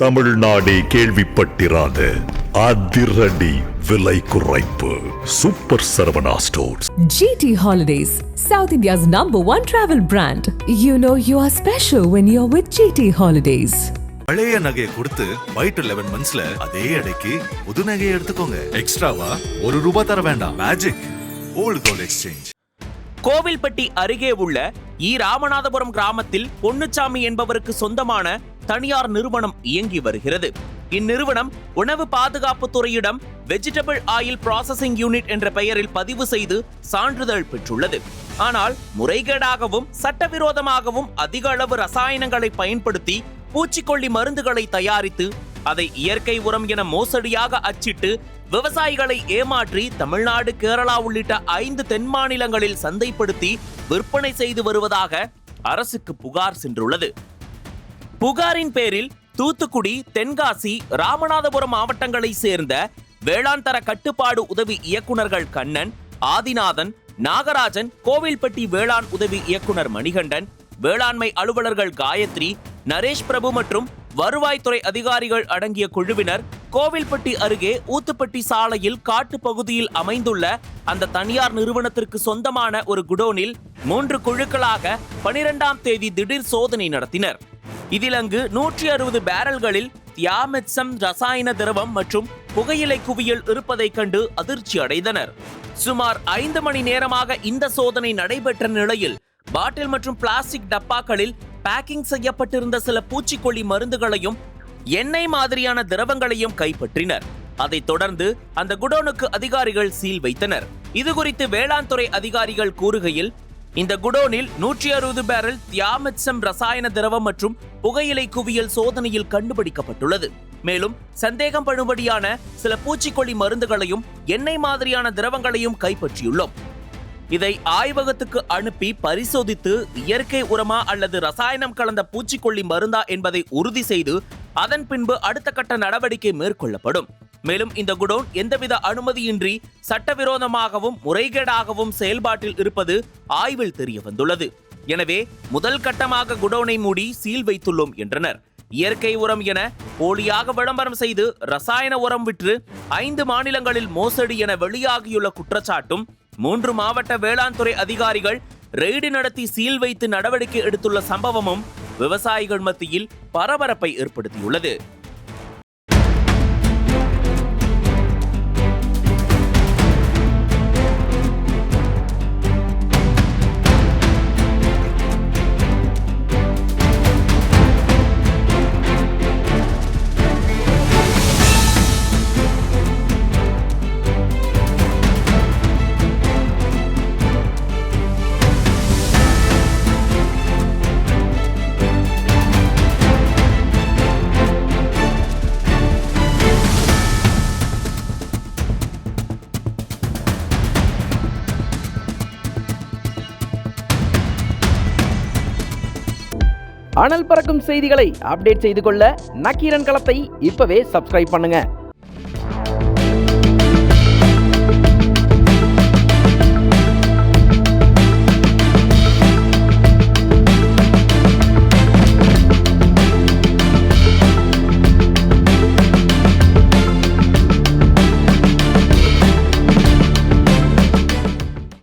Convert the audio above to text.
தமிழ்நாடே கேள்விப்பட்டிராத அதிரடி விலை குறைப்பு super Saravana stores. GT Holidays, South India's #1 travel brand. You know you are special when you're with GT Holidays. பழைய நகையை கொடுத்து பை டு 11 monthsல அதே அடைக்கு புது நகையை எடுத்துக்கோங்க. எக்ஸ்ட்ராவா ₹1 தர வேண்டாம். Magic old gold exchange. Kovilpatti அருகே உள்ள ராமநாதபுரம் கிராமத்தில் பொன்னுச்சாமி என்பவருக்கு சொந்தமான தனியார் நிறுவனம் இயங்கி வருகிறது. இந்நிறுவனம் உணவு பாதுகாப்பு துறையிடம் வெஜிடபிள் ஆயில் ப்ராசஸிங் யூனிட் என்ற பெயரில் பதிவு செய்து சான்றிதழ் பெற்றுள்ளது. ஆனால் முறைகேடாகவும் சட்டவிரோதமாகவும் அதிக அளவு ரசாயனங்களை பயன்படுத்தி பூச்சிக்கொல்லி மருந்துகளை தயாரித்து அதை இயற்கை உரம் என மோசடியாக அச்சிட்டு விவசாயிகளை ஏமாற்றி தமிழ்நாடு, கேரளா உள்ளிட்ட 5 தென் மாநிலங்களில் சந்தைப்படுத்தி விற்பனை செய்து வருவதாக அரசுக்கு புகார் சென்றுள்ளது. புகாரின் பேரில் தூத்துக்குடி, தென்காசி, ராமநாதபுரம் மாவட்டங்களை சேர்ந்த வேளாண் தர கட்டுப்பாடு உதவி இயக்குநர்கள் கண்ணன், ஆதிநாதன், நாகராஜன், கோவில்பட்டி வேளாண் உதவி இயக்குனர் மணிகண்டன், வேளாண்மை அலுவலர்கள் காயத்ரி, நரேஷ் பிரபு மற்றும் வருவாய்த்துறை அதிகாரிகள் அடங்கிய குழுவினர் கோவில்பட்டி அருகே ஊத்துப்பட்டி சாலையில் காட்டு பகுதியில் அமைந்துள்ள அந்த தனியார் நிறுவனத்திற்கு சொந்தமான ஒரு குடோனில் 3 குழுக்களாக 12ஆம் தேதி திடீர் சோதனை நடத்தினர். இதில் அங்கு 160 பேரல்களில் தியாமெத்சம் ரசாயன திரவம் மற்றும் புகையிலை குவியல் இருப்பதைக் கண்டு அதிர்ச்சி அடைந்தனர். சுமார் 5 மணி நேரமாக இந்த சோதனை நடைபெற்ற நிலையில் பாட்டில் மற்றும் பிளாஸ்டிக் டப்பாக்களில் பேக்கிங் செய்யப்பட்டிருந்த சில பூச்சிக்கொல்லி மருந்துகளையும் எண்ணெய் மாதிரியான திரவங்களையும் கைப்பற்றினர். அதைத் தொடர்ந்து அந்த குடோனுக்கு அதிகாரிகள் சீல் வைத்தனர். இதுகுறித்து வேளாண் துறை அதிகாரிகள் கூறுகையில், இந்த குடோனில் 160 பேரல் தியாமெத்சம் ரசாயன திரவம் மற்றும் புகையிலை குவியல் சோதனையில் கண்டுபிடிக்கப்பட்டுள்ளது. மேலும் சந்தேகம் படும்படியான சில பூச்சிக்கொல்லி மருந்துகளையும் எண்ணெய் மாதிரியான திரவங்களையும் கைப்பற்றியுள்ளோம். இதை ஆய்வகத்துக்கு அனுப்பி பரிசோதித்து இயற்கை உரமா அல்லது ரசாயனம் கலந்த பூச்சிக்கொல்லி மருந்தா என்பதை உறுதி செய்து அதன் பின்பு அடுத்த கட்ட நடவடிக்கை மேற்கொள்ளப்படும். மேலும் இந்த குடோன் எந்தவித அனுமதியின்றி சட்டவிரோதமாகவும் முறைகேடாகவும் செயல்பாட்டில் இருப்பது ஆய்வில் தெரிய வந்துள்ளது. எனவே முதல் கட்டமாக குடோனை மூடி சீல் வைத்துள்ளோம் என்றனர். இயற்கை உரம் என போலியாக விளம்பரம் செய்து ரசாயன உரம் விற்று 5 மாநிலங்களில் மோசடி என வெளியாகியுள்ள குற்றச்சாட்டும் 3 மாவட்ட வேளாண் துறை அதிகாரிகள் ரெய்டு நடத்தி சீல் வைத்து நடவடிக்கை எடுத்துள்ள சம்பவமும் விவசாயிகள் மத்தியில் பரபரப்பை ஏற்படுத்தியுள்ளது. அனல் பறக்கும் செய்திகளை அப்டேட் செய்து கொள்ள நக்கீரன் களத்தை இப்பவே சப்ஸ்கிரைப் பண்ணுங்க.